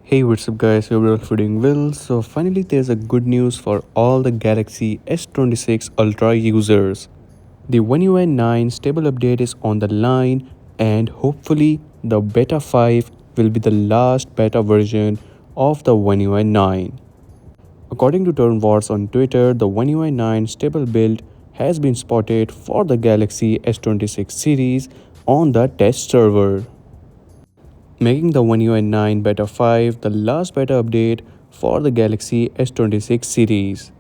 Hey, what's up guys, hope you're all doing well. So finally there's a good news for all the Galaxy S26 Ultra users. The OneUi 9 stable update is on the line, and hopefully the beta 5 will be the last beta version of the OneUi 9. According to Turnwars on Twitter, the OneUi 9 stable build has been spotted for the Galaxy S26 series on the test server, making the OneUi 9 Beta 5 the last beta update for the Galaxy S26 series.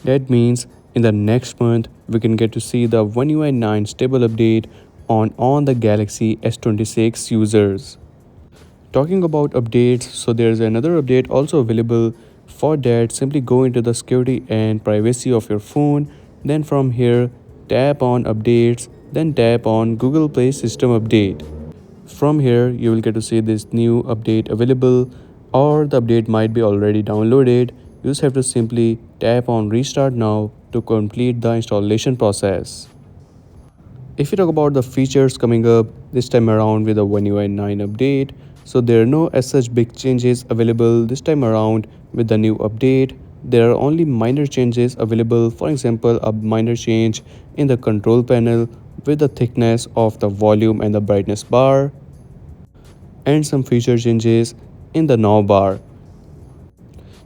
That means in the next month we can get to see the OneUi 9 stable update on the Galaxy S26 users. Talking about updates, so there's another update also available. For that, simply go into the security and privacy of your phone, then from here tap on updates, then tap on Google Play System Update. From here, you will get to see this new update available, or the update might be already downloaded. You just have to simply tap on restart now to complete the installation process. If you talk about the features coming up this time around with the OneUi 9 update, so there are no as such big changes available this time around with the new update. There are only minor changes available, for example a minor change in the control panel with the thickness of the volume and the brightness bar, and some feature changes in the now bar.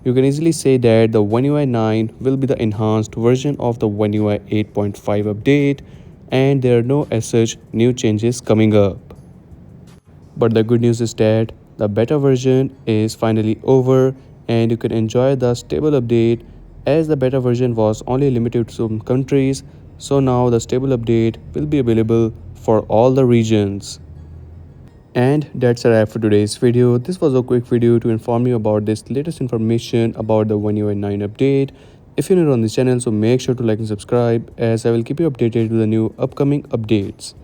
You can easily say that the OneUi 9 will be the enhanced version of the OneUi 8.5 update, and there are no as such new changes coming up. But the good news is that the beta version is finally over and you can enjoy the stable update, as the beta version was only limited to some countries. So now the stable update will be available for all the regions. And that's a wrap for today's video. This was a quick video to inform you about this latest information about the OneUi 9 update. If you're new on this channel, so make sure to like and subscribe, as I will keep you updated with the new upcoming updates.